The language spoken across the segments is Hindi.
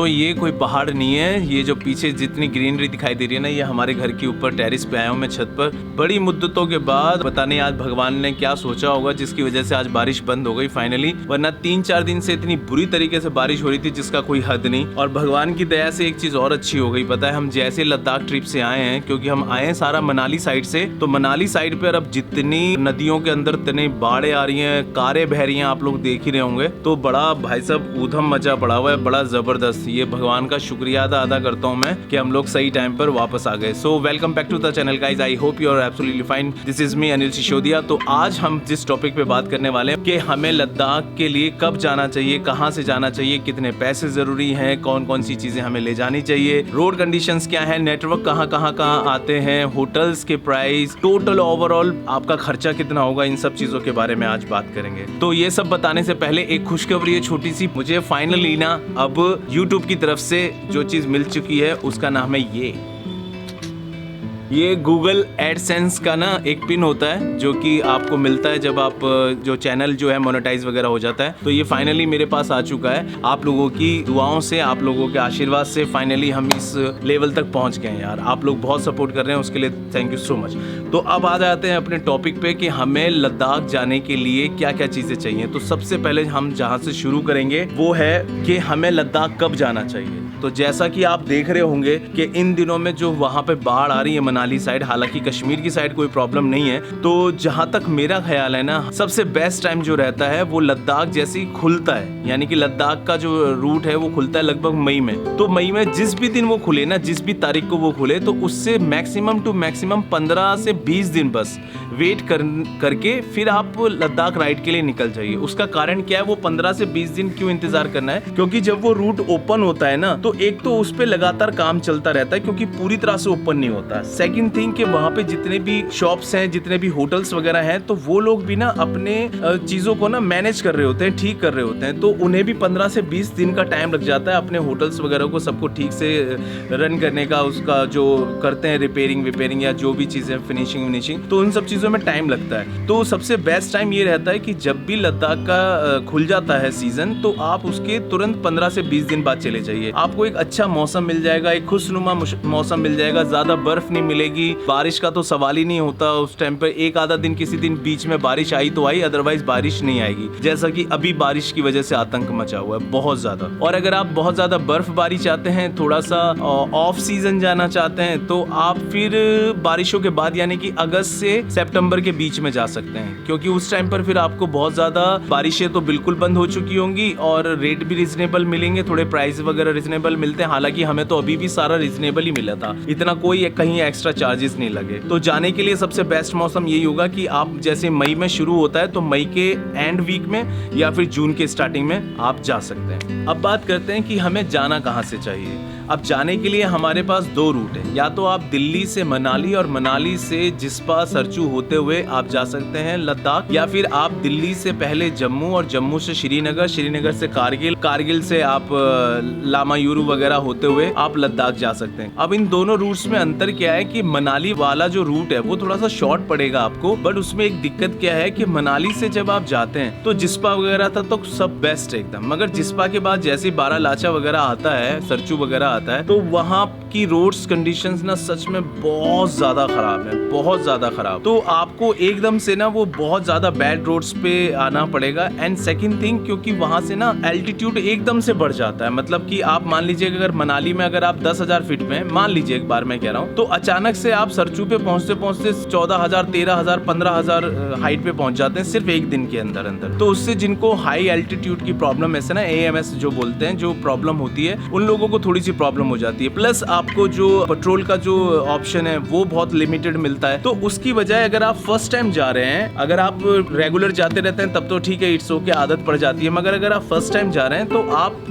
ये कोई पहाड़ नहीं है, ये जो पीछे जितनी ग्रीनरी दिखाई दे रही है ना, ये हमारे घर के ऊपर टेरिस पे आया हूँ मैं छत पर। बड़ी मुद्दतों के बाद पता नहीं आज भगवान ने क्या सोचा होगा जिसकी वजह से आज बारिश बंद हो गई फाइनली, वरना 3-4 दिन से इतनी बुरी तरीके से बारिश हो रही थी जिसका कोई हद नहीं। और भगवान की दया से एक चीज और अच्छी हो गई, पता है हम जैसे लद्दाख ट्रिप से आए हैं, क्योंकि हम आए हैं सारा मनाली साइड से, तो मनाली साइड पर अब जितनी नदियों के अंदर इतनी बाढ़ें आ रही हैं, कारें बह रही हैं, आप लोग देख ही रहे होंगे, तो बड़ा भाई साहब ऊधम मचा पड़ा हुआ है, बड़ा जबरदस्त। ये भगवान का शुक्रिया अदा करता हूँ मैं कि हम लोग सही टाइम पर वापस आ गए। So welcome back to the channel guys, I hope you are absolutely fine. This is me Anil Sisodia. तो आज हम जिस टॉपिक पे बात करने वाले हैं कि हमें लद्दाख के लिए कब जाना चाहिए, कहाँ से जाना चाहिए, कितने पैसे जरूरी हैं, कौन कौन सी चीजें हमें ले जानी चाहिए, रोड कंडीशंस क्या है, नेटवर्क कहाँ आते हैं, होटल्स के प्राइस, टोटल ओवरऑल आपका खर्चा कितना होगा, इन सब चीजों के बारे में आज बात करेंगे। तो ये सब बताने से पहले एक खुशखबरी है छोटी सी, मुझे फाइनली ना अब YouTube की तरफ से जो चीज मिल चुकी है उसका नाम है ये गूगल एडसेंस का ना एक पिन होता है जो कि आपको मिलता है जब आप जो चैनल जो है मोनेटाइज वगैरह हो जाता है। तो ये फाइनली मेरे पास आ चुका है, आप लोगों की दुआओं से, आप लोगों के आशीर्वाद से फाइनली हम इस लेवल तक पहुंच गए हैं यार। आप लोग बहुत सपोर्ट कर रहे हैं, उसके लिए थैंक यू सो मच। तो अब आ जाते हैं अपने टॉपिक पे कि हमें लद्दाख जाने के लिए क्या क्या चीजें चाहिए। तो सबसे पहले हम जहाँ से शुरू करेंगे वो है कि हमें लद्दाख कब जाना चाहिए। तो जैसा कि आप देख रहे होंगे कि इन दिनों में जो वहाँ पे बाढ़ आ रही है मनाली साइड, हालांकि कश्मीर की साइड कोई प्रॉब्लम नहीं है, तो जहाँ तक मेरा ख्याल है ना, सबसे बेस्ट टाइम जो रहता है वो लद्दाख जैसे ही खुलता है, यानी कि लद्दाख का जो रूट है वो खुलता है लगभग मई में। तो मई में जिस भी दिन वो खुले ना, जिस भी तारीख को वो खुले, तो उससे मैक्सिमम टू मैक्सिमम 15 से 20 दिन बस वेट करके फिर आप लद्दाख राइड के लिए निकल जाइए। उसका कारण क्या है, वो 15 से 20 दिन क्यों इंतजार करना है, क्योंकि जब वो रूट ओपन होता है ना, तो एक तो उस पे लगातार काम चलता रहता है क्योंकि पूरी तरह से ओपन नहीं होता। सेकंड थिंग कि वहाँ पे जितने भी शॉप्स हैं, जितने भी होटल्स वगैरह हैं, तो वो लोग भी ना अपने चीजों को ना मैनेज कर रहे होते हैं, ठीक कर रहे होते हैं, तो उन्हें भी 15 से 20 दिन का टाइम लग जाता है अपने होटल्स वगैरह को सबको ठीक से रन करने का, उसका जो करते हैं रिपेयरिंग या जो भी चीजें फिनिशिंग, तो उन सब चीजों में टाइम लगता है। तो सबसे बेस्ट टाइम ये रहता है कि जब भी लद्दाख का खुल जाता है सीजन, तो आप उसके तुरंत 15 से 20 दिन बाद चले जाइए। आपको एक अच्छा मौसम मिल जाएगा, एक खुशनुमा मौसम मिल जाएगा, ज्यादा बर्फ नहीं मिलेगी, बारिश का तो सवाल ही नहीं होता उस टाइम पे। एक आधा दिन किसी दिन बीच में बारिश आई तो आई, अदरवाइज बारिश नहीं आएगी, जैसा कि अभी बारिश की वजह से आतंक मचा हुआ है बहुत ज्यादा। और अगर आप बहुत ज्यादा बर्फबारी चाहते हैं, थोड़ा सा ऑफ सीजन जाना चाहते हैं, तो आप फिर बारिशों के बाद यानी कि अगस्त से सितंबर के बीच में जा सकते हैं, क्योंकि उस टाइम पर फिर आपको बहुत ज्यादा बारिशें तो बिल्कुल बंद हो चुकी होंगी और रेट भी रिजनेबल मिलेंगे, थोड़े प्राइस वगैरह रिजनेबल मिलते हैं। हालांकि हमें तो अभी भी सारा रिजनेबल ही मिला था, इतना कोई कहीं एक्स्ट्रा चार्जेस नहीं लगे। तो जाने के लिए सबसे बेस्ट मौसम यही होगा कि आप जैसे मई में शुरू होता है तो मई के एंड वीक में या फिर जून के स्टार्टिंग में आप जा सकते हैं। अब बात करते हैं कि हमें जाना कहाँ से चाहिए। अब जाने के लिए हमारे पास 2 रूट है, या तो आप दिल्ली से मनाली और मनाली से जिस्पा सरचू होते हुए आप जा सकते हैं लद्दाख, या फिर आप दिल्ली से पहले जम्मू और जम्मू से श्रीनगर से कारगिल से आप लामायुरू वगैरह होते हुए आप लद्दाख जा सकते हैं। अब इन दोनों रूट्स में अंतर क्या है कि मनाली वाला जो रूट है वो थोड़ा सा शॉर्ट पड़ेगा आपको, बट उसमें एक दिक्कत क्या है कि मनाली से जब आप जाते हैं तो जिस्पा वगैरह था तो सब बेस्ट है एकदम, मगर जिस्पा के बाद जैसे बारालाचा वगैरह आता है, सरचू वगैरह आता है, तो वहाँ की रोड्स कंडीशंस ना सच में बहुत ज्यादा खराब है, बहुत ज्यादा खराब। तो आपको एकदम से ना वो बहुत ज्यादा बैड रोड्स पे आना पड़ेगा। एंड सेकंड थिंग, क्योंकि वहां से ना एल्टीट्यूड एकदम से बढ़ जाता है, मतलब कि आप मान लीजिए अगर मनाली में अगर आप 10,000 फीट में, मान लीजिए एक बार मैं कह रहा हूँ, तो अचानक से आप सरचू पे पहुंचते 14,000, 13,000, 15,000 हाइट पे पहुंच जाते हैं सिर्फ एक दिन के अंदर। तो उससे जिनको हाई एल्टीट्यूड की प्रॉब्लम ऐसे ना AMS जो बोलते हैं, जो प्रॉब्लम होती है, उन लोगों को थोड़ी सी प्रॉब्लम हो जाती है। प्लस आपको जो पेट्रोल का जो ऑप्शन है वो बहुत लिमिटेड मिलता है। तो उसकी बजाय अगर आप फर्स्ट टाइम जा रहे हैं, अगर आप रेगुलर जाते रहते हैं तब तो ठीक है, इट्स ओके, आदत पड़ जाती है, मगर अगर आप फर्स्ट टाइम जा रहे हैं तो आप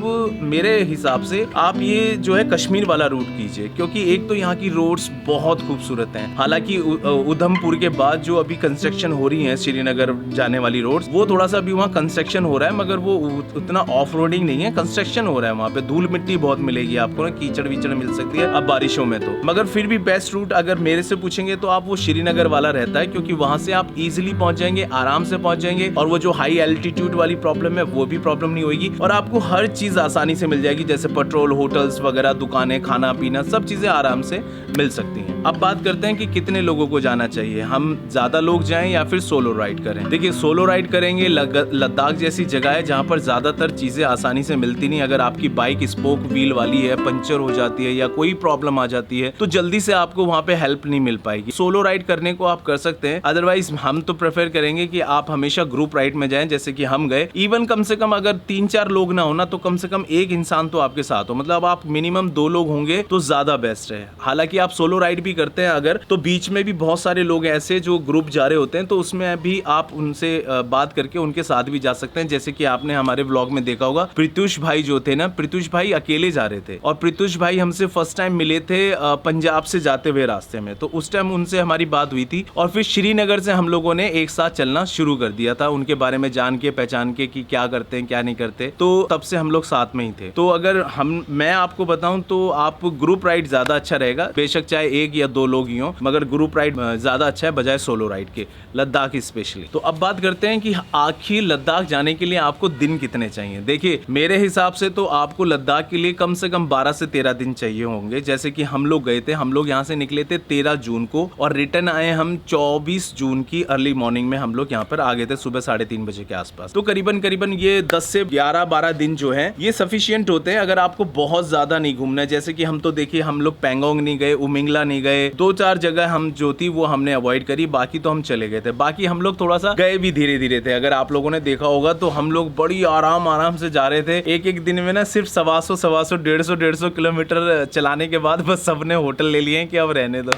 मेरे हिसाब से आप ये जो है कश्मीर वाला रूट कीजिए, क्योंकि एक तो यहाँ की रोड्स बहुत खूबसूरत हैं। हालांकि उधमपुर के बाद जो अभी कंस्ट्रक्शन हो रही है श्रीनगर जाने वाली रोड्स, वो थोड़ा सा अभी वहाँ कंस्ट्रक्शन हो रहा है, मगर वो उतना ऑफ रोडिंग नहीं है, कंस्ट्रक्शन हो रहा है। वहाँ पे धूल मिट्टी बहुत मिलेगी आपको ना, कीचड़ वीचड़ मिल सकती है अब बारिशों में तो, मगर फिर भी बेस्ट रूट अगर मेरे से पूछेंगे तो आप वो श्रीनगर वाला रहता है, क्योंकि वहां से आप इजीली पहुंच जाएंगे, आराम से पहुंच जाएंगे, और वो जो हाई एल्टीट्यूड वाली प्रॉब्लम है वो भी प्रॉब्लम नहीं होगी, और आपको हर चीज आसानी से मिल जाएगी, जैसे पेट्रोल पेट्रोल, होटल्स वगैरह, दुकानें, खाना पीना, सब चीज़ें आराम से मिल सकती हैं। अब बात करते हैं कि कितने लोगों को जाना चाहिए, हम ज़्यादा लोग जाएं या फिर सोलो राइड करें। देखिए, सोलो राइड करेंगे, लद्दाख जैसी जगह है जहाँ पर ज़्यादातर चीज़ें आसानी से मिलती नहीं। अगर आपकी बाइक स्पोक व्हील वाली है, पंचर हो जाती है या कोई प्रॉब्लम आ जाती है तो जल्दी से आपको वहाँ पे हेल्प नहीं मिल पाएगी। सोलो राइड करने को आप कर सकते हैं, अदरवाइज हम तो प्रेफर करेंगे कि आप हमेशा ग्रुप राइड में जाएं, जैसे कि हम गए। इवन कम से कम अगर 3-4 लोग ना हो ना, तो कम से कम एक इंसान तो आपके साथ हो, मतलब आप मिनिमम 2 लोग होंगे तो ज़्यादा बेस्ट है। हालांकि आप सोलो राइड भी करते हैं अगर, तो बीच में भी बहुत सारे लोग ऐसे जो ग्रुप जा रहे होते हैं, तो उसमें भी आप उनसे बात करके उनके साथ भी जा सकते हैं। जैसे कि आपने हमारे व्लॉग में देखा होगा, प्रीतुष भाई जो थे ना, प्रीतुष भाई अकेले जा रहे थे और प्रीतुष भाई हमसे फर्स्ट टाइम मिले थे पंजाब से जाते हुए रास्ते में, तो उस टाइम उनसे हमारी बात हुई थी और फिर श्रीनगर से हम लोगों ने एक साथ चलना शुरू कर दिया था, उनके बारे में जान के पहचान के कि क्या करते हैं क्या नहीं करते, तो तब से हम लोग साथ में ही थे। तो अगर मैं आपको बताऊं तो आप ग्रुप राइड ज्यादा अच्छा रहेगा, बेशक चाहे 1 या 2 लोग ही हो, मगर ग्रुप राइड ज्यादा अच्छा है बजाय सोलो राइड के, लद्दाख स्पेशली। तो अब बात करते हैं कि आखिर लद्दाख जाने के लिए आपको दिन कितने चाहिए। देखिए, मेरे हिसाब से तो आपको लद्दाख के लिए कम से कम 12 से 13 दिन चाहिए होंगे। जैसे कि हम लोग गए थे, हम लोग यहाँ से निकले थे 13 जून को और रिटर्न आए हम 24 जून की अर्ली मॉर्निंग में। हम लोग यहाँ पर आ गए थे सुबह 3:30 बजे के आसपास। तो करीबन ये 10 से 11-12 दिन जो है ये सफिशिएंट होते हैं अगर आपको बहुत ज्यादा नहीं घूमना है। जैसे कि हम तो देखिए, हम लोग पैंगोंग नहीं गए, उमिंगला नहीं गए, 2-4 जगह हम जो थी वो हमने अवॉइड करी, बाकी तो हम चले गए थे। बाकी हम लोग थोड़ा सा गए भी धीरे धीरे थे, अगर आप लोगों ने देखा होगा तो हम लोग बड़ी आराम से जा रहे थे। एक दिन में ना सिर्फ 125 150 किलोमीटर चलाने के बाद बस सबने होटल ले लिए कि अब रहने दो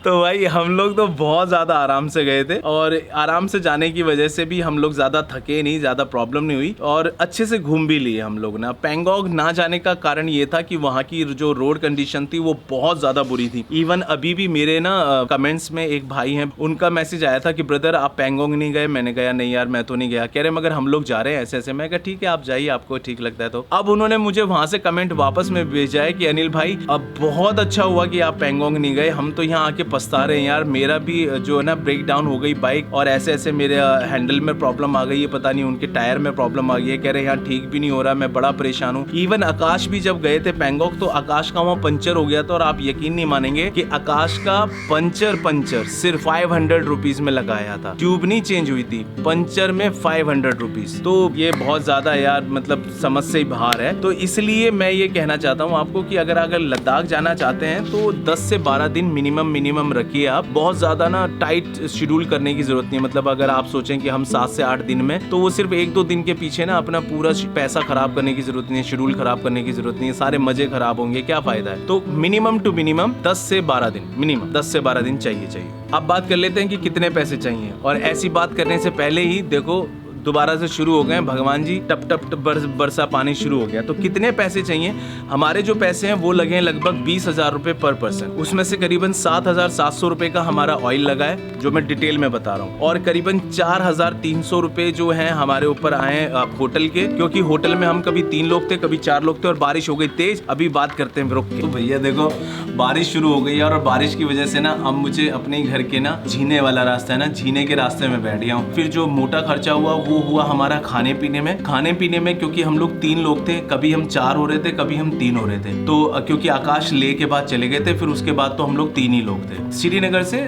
तो भाई हम लोग तो बहुत ज़्यादा आराम से गए थे और आराम से जाने की वजह से भी हम लोग ज़्यादा थके नहीं, ज़्यादा प्रॉब्लम नहीं हुई और अच्छे से घूम भी लिए हम लोग ना। पैंगोंग ना जाने का कारण ये था कि वहाँ की जो रोड कंडीशन थी वो बहुत ज़्यादा बुरी थी। इवन अभी भी मेरे ना कमेंट्स में एक भाई हैं, उनका मैसेज आया था कि ब्रदर आप पैंगोंग नहीं गए। मैंने कहा नहीं यार मैं तो नहीं गया। कह रहे मगर हम लोग जा रहे हैं ऐसे ऐसे। मैं कहा ठीक है आप जाइए, आपको ठीक लगता है तो। अब उन्होंने मुझे वहाँ से कमेंट वापस में भेजा है कि अनिल भाई अब बहुत अच्छा हुआ कि आप पैंगोंग नहीं गए, हम तो यहाँ आके पछता रहे हैं यार, मेरा भी जो है ना ब्रेक डाउन हो गई बाइक और ऐसे ऐसे मेरे हैंडल में प्रॉब्लम आ गई है, पता नहीं उनके टायर में प्रॉब्लम आ गई है। कह रहे यहाँ ठीक भी नहीं हो रहा, मैं बड़ा परेशान हूँ। इवन आकाश भी जब गए थे पैंगोंग तो आकाश का वहाँ पंचर हो गया था और आप यकीन नहीं मानेंगे कि आकाश का पंचर सिर्फ 500 रुपीज में लगाया था, ट्यूब नहीं चेंज हुई थी, पंचर में 500 रुपीज। तो ये बहुत ज्यादा यार मतलब समझ से ही बाहर है। तो इसलिए मैं ये कहना चाहता हूँ आपको कि अगर लद्दाख जाना चाहते हैं तो 10 से 12 दिन मिनिमम रखिए आप। बहुत ज्यादा ना टाइट शेड्यूल करने की जरूरत नहीं है। मतलब अगर आप सोचें कि हम 7 से 8 दिन में, तो वो सिर्फ 1-2 दिन के पीछे ना अपना पूरा पैसा खराब करने की जरूरत नहीं है, शेड्यूल खराब करने की जरूरत नहीं है, सारे मजे खराब होंगे, क्या फायदा है। तो मिनिमम टू मिनिमम 10 से 12 दिन, मिनिमम 10 से 12 दिन चाहिए। अब बात कर लेते हैं कि कितने पैसे चाहिए। और ऐसी बात करने से पहले ही देखो दोबारा से शुरू हो गए भगवान जी, टप टप बरसा पानी शुरू हो गया। तो कितने पैसे चाहिए? हमारे जो पैसे हैं वो लगे हैं लगभग 20,000 रुपए पर पर्सन। उसमें से करीबन 7,700 रुपए का हमारा ऑयल लगा है, जो मैं डिटेल में बता रहा हूँ, और करीबन 4,300 रुपए जो हैं हमारे ऊपर आए होटल के, क्योंकि होटल में हम कभी 3 लोग थे, कभी 4 लोग थे और बारिश हो गई तेज। अभी बात करते हैं रुक के। तो भैया देखो बारिश शुरू हो गई और बारिश की वजह से ना अब मुझे अपने घर के ना झीने वाला रास्ता है ना, झीने के रास्ते में बैठ गया हूँ। फिर जो मोटा खर्चा हुआ वो हुआ हमारा खाने पीने में, क्योंकि हम लोग 3 लोग थे, कभी हम 4 हो रहे थे, कभी हम 3 हो रहे थे। तो क्योंकि आकाश ले के बाद चले गए थे, फिर उसके बाद तो हम लोग 3 ही लोग थे। श्रीनगर से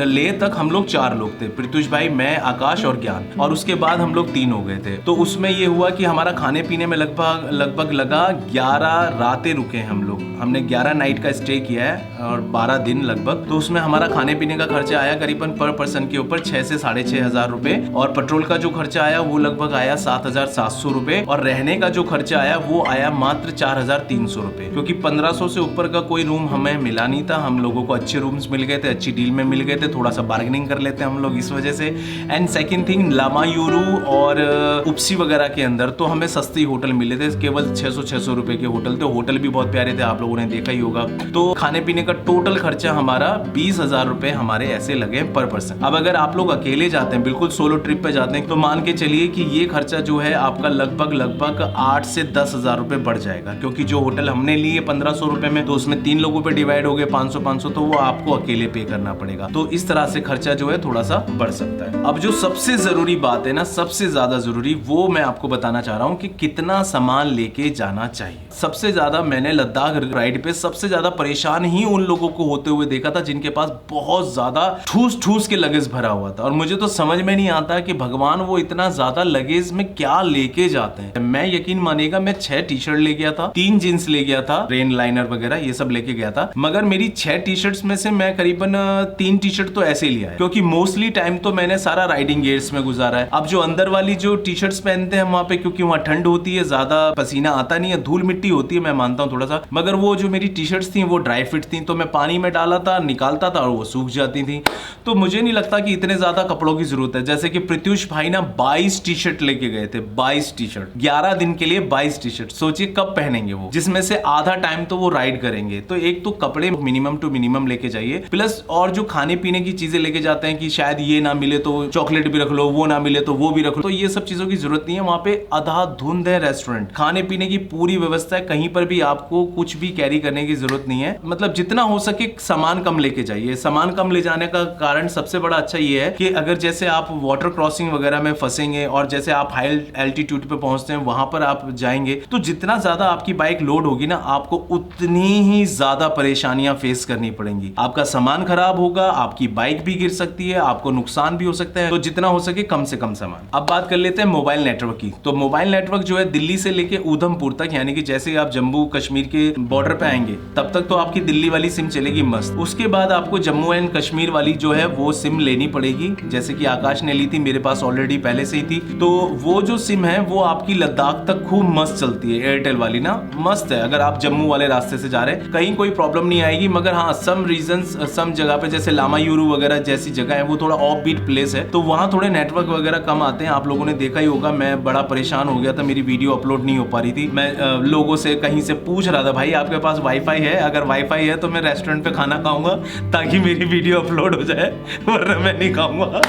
ले तक हम लोग 4 लोग थे, प्रीतुष भाई, मैं, आकाश और ज्ञान, और उसके बाद हम लोग 3 हो गए थे। तो उसमें ये हुआ कि हमारा खाने पीने में लगभग लगा 11 रातें रुके हम लोग। हमने 11 नाइट का स्टे किया है और 12 दिन लगभग। तो उसमें हमारा खाने पीने का खर्चा आया करीबन पर पर्सन के ऊपर 6 से 6,500 रुपए, और पेट्रोल का जो खर्चा आया वो लगभग आया 7,700 रुपए, और रहने का जो खर्चा आया वो आया मात्र 4,300 रुपए, क्योंकि 1,500 से ऊपर का कोई रूम हमें मिला नहीं था। हम लोगों को अच्छे रूम्स मिल गए थे, अच्छी डील में मिल गए थे, थोड़ा सा बार्गेनिंग कर लेते हम लोग इस वजह से। एंड सेकंड थिंग, लामायूरू और उपसी वगैरह के अंदर तो हमें सस्ते होटल मिले थे, केवल 600 रुपए के होटल थे। होटल भी बहुत प्यारे थे, आप लोगों ने देखा ही होगा। तो खाने पीने का टोटल खर्चा हमारा 20,000 रुपए हमारे ऐसे लगे पर पर्सन। अब अगर आप लोग अकेले जाते हैं, बिल्कुल सोलो ट्रिप पे जाते हैं, तो मान के चलिए कि ये खर्चा जो है आपका लगभग 8 से 10 हजार रुपए बढ़ जाएगा, क्योंकि जो होटल हमने लिए 1500 रुपए में, तो उसमें 3 लोगों पे डिवाइड हो गए 500, तो वो आपको अकेले पे करना पड़ेगा। तो इस तरह से खर्चा जो है थोड़ा सा बढ़ सकता है। अब जो सबसे जरूरी बात है ना, सबसे ज्यादा जरूरी, वो मैं आपको बताना चाह रहा हूँ कि कितना सामान लेके जाना चाहिए। सबसे ज्यादा मैंने लद्दाख राइड पे सबसे ज्यादा परेशान ही उन लोगों को होते हुए देखा था जिनके पास बहुत ज्यादा ठूस के लगेज भरा हुआ था। और मुझे तो समझ में नहीं आता कि भगवान वो इतना ज्यादा लगेज में क्या लेके जाते हैं। मैं यकीन मानेगा, मैं 6 टी शर्ट ले गया था, 3 जींस ले गया था, रेन लाइनर वगैरह ये सब लेके गया था, मगर मेरी 6 टी शर्ट्स में से मैं करीबन 3 टी शर्ट तो ऐसे ही लिया है, क्योंकि मोस्टली टाइम तो मैंने सारा राइडिंग गियर्स में गुजारा है। अब जो अंदर वाली जो टी शर्ट्स पहनते हैं वहां पे, क्योंकि वहां ठंड होती है, ज्यादा पसीना आता नहीं है, धूल मिट्टी होती है, मैं मानता हूँ थोड़ा सा, मगर वो जो मेरी टी शर्ट्स थी वो ड्राई फिट थी, तो मैं पानी में डाला था, निकालता था और वो सूख जाती थी। तो मुझे नहीं लगता कि इतने ज्यादा कपड़ों की जरूरत है। जैसे कि प्रत्युष भाई ना 22 टी शर्ट लेके गए थे, 22 टी शर्ट, 11 दिन के लिए 22 टी शर्ट। सोचिए कब पहनेंगे वो, जिसमें से आधा टाइम तो वो राइड करेंगे। तो एक तो कपड़े मिनिमम टू मिनिमम लेके जाइए, प्लस और जो खाने पीने की चीजें लेके जाते हैं कि शायद ये ना मिले तो चॉकलेट भी रख लो, वो ना मिले तो वो भी रख लो, तो ये सब चीजों की जरूरत नहीं है। वहां पे अंधाधुंध है रेस्टोरेंट, खाने पीने की पूरी व्यवस्था है, कहीं पर भी आपको कुछ भी कैरी करने की जरूरत नहीं है। मतलब जितना हो सके सामान कम लेके जाइए। सामान कम ले जाने का कारण सबसे बड़ा अच्छा ये है कि अगर जैसे आप वाटर क्रॉसिंग वगैरह में फंसेंगे और जैसे आप हाई एल्टीट्यूड पे पहुंचते हैं वहां पर आप जाएंगे, तो जितना ज्यादा आपकी बाइक लोड होगी ना, आपको उतनी ही ज्यादा परेशानियां फेस करनी पड़ेंगी। आपका सामान खराब होगा, आपकी बाइक भी गिर सकती है, आपको नुकसान भी हो सकता है। तो जितना हो सके कम से कम सामान। अब बात कर लेते हैं मोबाइल नेटवर्क की। तो मोबाइल नेटवर्क जो है दिल्ली से लेके उधमपुर तक, यानी कि जैसे आप जम्मू कश्मीर के बॉर्डर पे आएंगे तब तक तो आपकी दिल्ली वाली सिम चलेगी मस्त। उसके बाद आपको जम्मू एंड कश्मीर वाली जो है वो सिम लेनी पड़ेगी, जैसे कि आकाश ने ली थी, मेरे पास ऑलरेडी पहले से ही थी। तो वो जो सिम है वो आपकी लद्दाख तक खूब मस्त चलती है, एयरटेल वाली ना मस्त है। अगर आप जम्मू वाले रास्ते से जा रहे हैं कहीं कोई प्रॉब्लम नहीं आएगी। मगर हाँ, सम रीजंस सम जगह पे जैसे लामायूरू वगैरह जैसी जगह है वो थोड़ा ऑफ बीट प्लेस है, तो वहां थोड़े नेटवर्क वगैरह कम आते हैं। आप लोगों ने देखा ही होगा, मैं बड़ा परेशान हो गया था, मेरी वीडियो अपलोड नहीं हो पा रही थी। मैं लोगों से कहीं से पूछ रहा था, भाई आपके पास वाईफाई है? अगर वाईफाई है तो मैं रेस्टोरेंट पे खाना खाऊंगा ताकि मेरी वीडियो अपलोड हो जाए, वरना मैं नहीं खाऊंगा।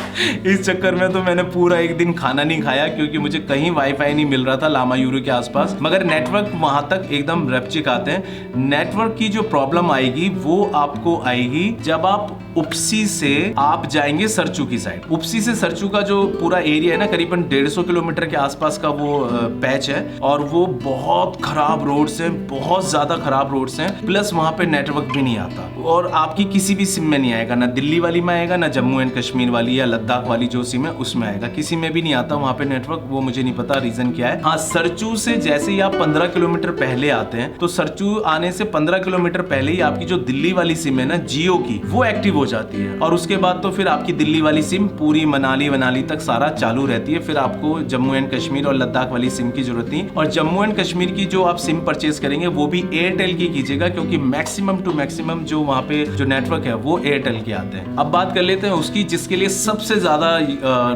इस चक्कर में तो मैंने पूरा एक दिन खाना नहीं खाया, क्योंकि मुझे कहीं वाईफाई नहीं मिल रहा था लामायूरू के आसपास। मगर नेटवर्क वहां तक एकदम रपचिक आते हैं। नेटवर्क की जो प्रॉब्लम आएगी वो आपको आएगी जब आप उपसी से आप जाएंगे सरचू की साइड। उपसी से सरचू का जो पूरा एरिया है ना, करीबन 150 किलोमीटर के आसपास का वो पैच है, और वो बहुत खराब रोड्स हैं, बहुत ज्यादा खराब रोड्स हैं, प्लस वहां पे नेटवर्क भी नहीं आता, और आपकी किसी भी सिम में नहीं आएगा, ना दिल्ली वाली में आएगा, ना जम्मू एंड कश्मीर वाली या लद्दाख वाली जो सिम है उसमें आएगा, किसी में भी नहीं आता वहां पे नेटवर्क। वो मुझे नहीं पता रीजन क्या है। हाँ, सरचू से जैसे ही आप 15 किलोमीटर पहले आते हैं, तो सरचू आने से 15 किलोमीटर पहले ही आपकी जो दिल्ली वाली सिम है ना, जियो की, वो एक्टिव हो जाती है, और उसके बाद तो फिर आपकी दिल्ली वाली सिम पूरी मनाली तक सारा चालू रहती है। फिर आपको जम्मू एंड कश्मीर और लद्दाख वाली सिम की जरूरत नहीं। और जम्मू एंड कश्मीर की जो आप सिम परचेज करेंगे वो भी एयरटेल की कीजिएगा, क्योंकि मैक्सिमम टू मैक्सिमम जो वहां पे जो नेटवर्क है वो एयरटेल के आते हैं। अब बात कर लेते हैं उसकी जिसके लिए सबसे ज्यादा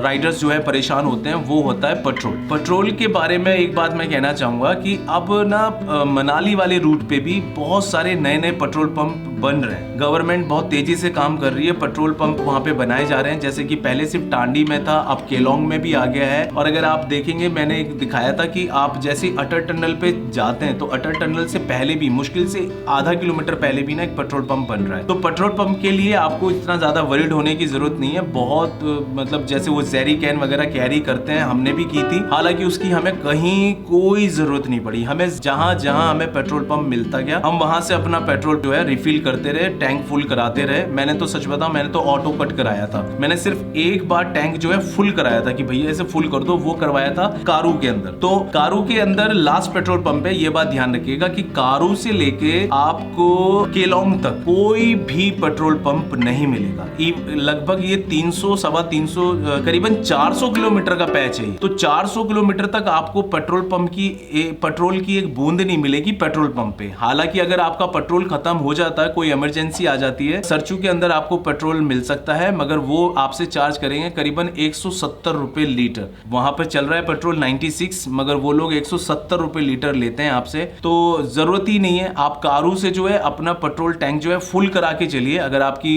राइडर्स जो है परेशान होते हैं, वो होता है पेट्रोल। पेट्रोल के बारे में एक बात मैं कहना चाहूंगा कि अब ना मनाली वाले रूट पे भी बहुत सारे नए पेट्रोल पंप बन रहे हैं। गवर्नमेंट बहुत तेजी से काम कर रही है, पेट्रोल पंप वहां पे बनाए जा रहे हैं। जैसे कि पहले सिर्फ टांडी में था, अब केलोंग में भी आ गया है। और अगर आप देखेंगे, मैंने एक दिखाया था कि आप जैसे अटल टनल पे जाते हैं तो अटल टनल से पहले भी मुश्किल से आधा किलोमीटर पहले भी ना एक पेट्रोल पंप बन रहा है। तो पेट्रोल पंप के लिए आपको इतना ज्यादा वरीड होने की जरूरत नहीं है। बहुत मतलब जैसे वो जेरी कैन वगैरह कैरी करते हैं, हमने भी की थी, हालांकि उसकी हमें कहीं कोई जरूरत नहीं पड़ी। हमें जहां जहां हमें पेट्रोल पंप मिलता गया, हम वहां से अपना पेट्रोल जो है रिफिल करते रहे, टैंक फुल कराते रहे। मैंने तो सच बताऊं, मैंने तो ऑटो कट कराया था। मैंने सिर्फ एक बार टैंक जो है फुल कराया था कि भैया ऐसे फुल कर दो, वो करवाया था कारू के अंदर। तो कारू के अंदर लास्ट पेट्रोल पंप है, ये बात ध्यान रखिएगा कि कारू से लेके आपको केलोंग तक कोई भी पेट्रोल पंप नहीं मिलेगा। लगभग ये 300 सवा 300 करीबन 400 किलोमीटर का पैच है। तो 400 किलोमीटर तक आपको पेट्रोल पंप की पेट्रोल की एक बूंद नहीं मिलेगी पेट्रोल पंप पे। हालांकि अगर आपका पेट्रोल खत्म हो जाता है, कोई इमरजेंसी आ जाती है, सरचू के अंदर आपको पेट्रोल मिल सकता है, मगर वो आपसे चार्ज करेंगे करीबन 170 रुपए लीटर। वहां पर चल रहा है पेट्रोल 96, मगर वो लोग 170 रुपए लीटर लेते हैं आपसे। तो जरूरत ही नहीं है, आप कारू से जो है अपना पेट्रोल टैंक जो है फुल करा के चलिए। अगर आपकी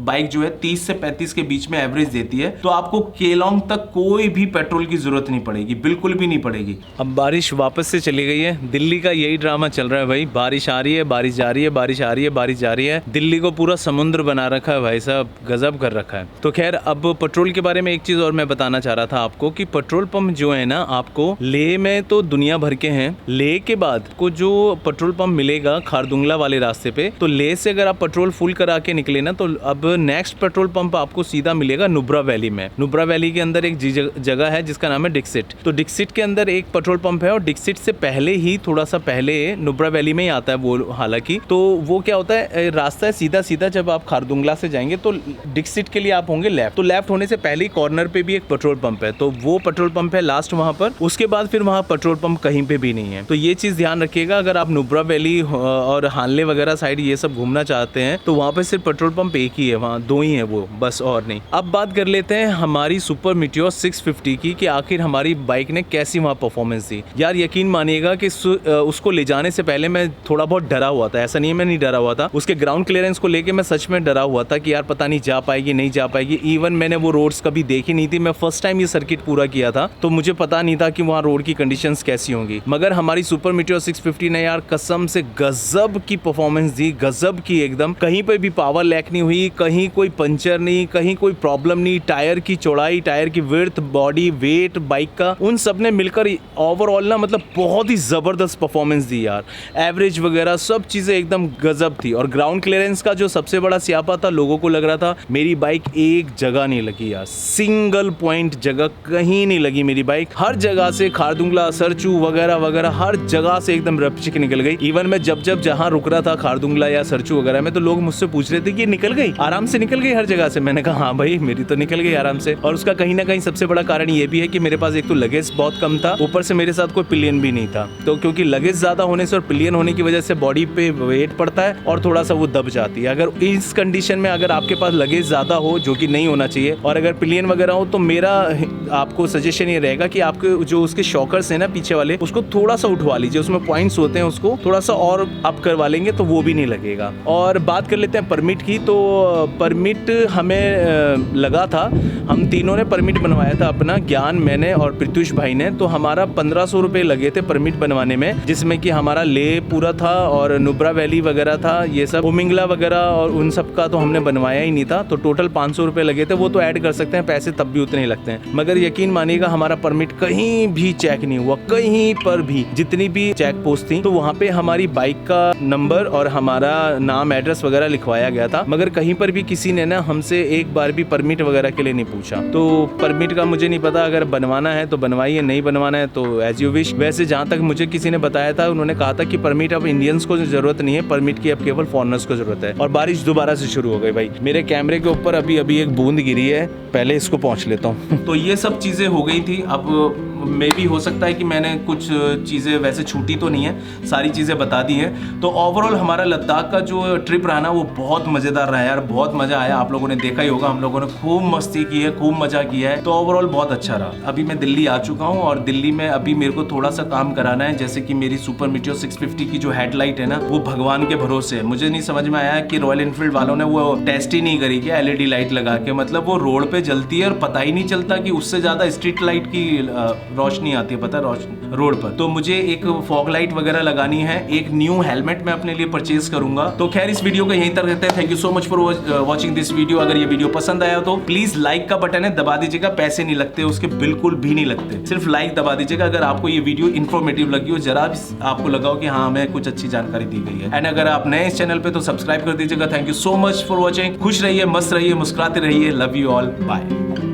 बाइक जो है 30 से 35 के बीच में एवरेज देती है तो आपको केलोंग तक कोई भी पेट्रोल की जरूरत नहीं पड़ेगी, बिल्कुल भी नहीं पड़ेगी। अब बारिश वापस से चली गई है। दिल्ली का यही ड्रामा चल रहा है भाई, बारिश आ रही है, बारिश जा रही है, बारिश आ रही है, बारिश जा रही है। दिल्ली को पूरा समुद्र बना रखा है भाई साहब, गजब कर रखा है। तो खैर, अब पेट्रोल के बारे में एक चीज और मैं बताना चाह रहा था आपको कि पेट्रोल पंप जो है ना, आपको लेह में तो दुनिया भर के हैं। लेह के बाद को जो पेट्रोल पंप मिलेगा खारदुंगला वाले रास्ते पे, तो लेह से अगर आप पेट्रोल फुल करा के निकले ना, तो अब नेक्स्ट पेट्रोल पंप आपको सीधा मिलेगा नुब्रा वैली में। नुब्रा वैली के अंदर एक जगह है जिसका नाम है डिक्सिट। तो डिक्सिट के अंदर एक पेट्रोल पंप है और डिक्सिट से पहले ही, थोड़ा सा पहले नुब्रा वैली में ही आता है वो, हालांकि। तो वो क्या होता है, रास्ता है सीधा सीधा। जब आप खारदुंगला से जाएंगे तो डिक्सिट के लिए आप होंगे लेफ्ट, तो लेफ्ट होने से पहले ही कॉर्नर पे भी एक पेट्रोल पंप है, तो वो पेट्रोल पंप है लास्ट वहां पर। उसके बाद फिर वहां पेट्रोल पंप कहीं पे भी नहीं है। तो ये चीज ध्यान रखिएगा, अगर आप नुब्रा वैली और हानले वगैरह साइड ये सब घूमना चाहते हैं तो वहां पे सिर्फ पेट्रोल पंप एक ही है, वहां 2 ही है वो, बस और नहीं। अब बात कर लेते हैं हमारी सुपर मीटियोर 650 की, कि आखिर हमारी बाइक ने कैसी वहां परफॉर्मेंस दी। यार यकीन मानिएगा कि उसको ले जाने से पहले मैं थोड़ा बहुत डरा हुआ था। ऐसा नहीं है मैं नहीं डरा हुआ था, उसके ग्राउंड क्लियरेंस को लेके मैं सच में डरा हुआ था कि यार पता नहीं जा पाएगी नहीं जा पाएगी। इवन मैंने वो रोड्स कभी देखी नहीं थी, मैं फर्स्ट टाइम ये सर्किट पूरा किया था, तो मुझे पता नहीं था कि वहाँ रोड की कंडीशंस कैसी होंगी। मगर हमारी सुपर मीटियोर 650 ने यार कसम से गजब की परफॉर्मेंस दी, गजब की एकदम। कहीं पे भी पावर लैक नहीं हुई, कहीं कोई पंचर नहीं, कहीं कोई प्रॉब्लम नहीं। टायर की चौड़ाई, टायर की विड्थ, बॉडी वेट बाइक का, उन सब ने मिलकर ओवरऑल ना मतलब बहुत ही जबरदस्त परफॉर्मेंस दी यार। एवरेज वगैरह सब चीजें एकदम गजब थी। और ग्राउंड क्लियरेंस का जो सबसे बड़ा स्यापा था, लोगों को लग रहा था मेरी बाइक एक जगह नहीं लगी यार, सिंगल पॉइंट जगह कहीं नहीं लगी मेरी बाइक। हर जगह से खारदुंगला, सरचू वगैरह वगैरह हर जगह से एकदम रपचिक निकल गई। इवन मैं जब जहां रुक रहा था खारदुंगला या सरचू वगैरह में, तो लोग मुझसे पूछ रहे थे कि निकल गई, आराम से निकल गई हर जगह से। मैंने कहा हाँ भाई मेरी तो निकल गई आराम से। और उसका कहीं ना कहीं सबसे बड़ा कारण ये भी है कि मेरे पास एक तो लगेज बहुत कम था, ऊपर से मेरे साथ कोई पिलियन भी नहीं था। तो क्योंकि लगेज ज्यादा होने से और पिलियन होने की वजह से बॉडी पे वेट पड़ता है और थोड़ा सा वो दब जाती है। अगर इस कंडीशन में अगर आपके पास लगेज ज्यादा हो, जो कि नहीं होना चाहिए, और अगर पिलियन वगैरह हो, तो मेरा आपको सजेशन ये रहेगा कि आपके जो उसके शॉकर्स है ना पीछे वाले, उसको थोड़ा सा उठवा लीजिए, उसमें पॉइंट्स होते हैं, उसको थोड़ा सा और अप करवा लेंगे तो वो भी नहीं लगेगा। और बात कर लेते हैं परमिट की। तो परमिट हमें लगा था, हम तीनों ने परमिट बनवाया था अपना, ज्ञान, मैंने और पृथ्वीश भाई ने। तो हमारा 1500 रुपये लगे थे परमिट बनवाने में, जिसमें कि हमारा लेह पूरा था और नुब्रा वैली वगैरह था, ये सब उमिंगला वगैरह, और उन सब का तो हमने बनवाया ही नहीं था। तो टोटल 500 रुपये लगे थे, वो तो ऐड कर सकते हैं, पैसे तब भी उतने ही लगते हैं। मगर यकीन मानिएगा हमारा परमिट कहीं भी चेक नहीं हुआ, कहीं पर भी। जितनी भी चेक पोस्ट थी तो वहाँ पे हमारी बाइक का नंबर और हमारा नाम, एड्रेस वगैरह लिखवाया गया था, मगर कहीं पर भी किसी ने ना हमसे एक बार भी परमिट वगैरह के लिए नहीं पूछा। तो परमिट का मुझे नहीं पता, अगर बनवाना है तो बनवाइए, नहीं बनवाना है तो एज यू विश। वैसे जहाँ तक मुझे किसी ने बताया था, उन्होंने कहा था कि परमिट अब इंडियंस को जरूरत नहीं है, परमिट की अब केवल फॉरेनर्स को जरूरत है। और बारिश दोबारा से शुरू हो गई भाई, मेरे कैमरे के ऊपर अभी एक बूंद गिरी है, पहले इसको पहुँच लेता हूँ। तो ये सब चीज़ें हो गई थी। अब मे भी हो सकता है कि मैंने कुछ चीज़ें वैसे छूटी तो नहीं है, सारी चीज़ें बता दी हैं। तो ओवरऑल हमारा लद्दाख का जो ट्रिप रहा ना, वो बहुत मज़ेदार रहा यार, बहुत मज़ा आया। आप लोगों ने देखा ही होगा, हम लोगों ने खूब मस्ती की है, खूब मज़ा किया है। तो ओवरऑल बहुत अच्छा रहा। अभी मैं दिल्ली आ चुका हूँ और दिल्ली में अभी मेरे को थोड़ा सा काम कराना है, जैसे कि मेरी सुपर मीटियोर 650 की जो हेडलाइट है ना, वो भगवान के भरोसे है। मुझे नहीं समझ में आया कि रॉयल एनफील्ड वालों ने वो टेस्ट ही नहीं करी क्या, LED लाइट लगा के, मतलब वो रोड पे जलती है और पता ही नहीं चलता कि उससे ज़्यादा स्ट्रीट लाइट की रोशनी आती है, पता रोड पर। तो मुझे एक फॉग लाइट वगैरह लगानी है, एक न्यू हेलमेट मैं अपने लिए परचेज करूंगा। तो खैर इस वीडियो को यहीं तक रखते हैं। Thank you so much for watching this video. अगर ये वीडियो पसंद आया तो प्लीज लाइक का बटन है, दबा दीजिएगा, पैसे नहीं लगते उसके, बिल्कुल भी नहीं लगते, सिर्फ लाइक दबा दीजिएगा अगर आपको ये वीडियो इन्फॉर्मेटिव लगी हो, जरा भी आपको लगा हो कि हाँ हमें कुछ अच्छी जानकारी दी गई है। एंड अगर आप नए इस चैनल पे तो सब्सक्राइब कर दीजिएगा। Thank you so much for watching. खुश रहिए, मस्त रहिए, मुस्कुराते रहिए। Love you all, bye.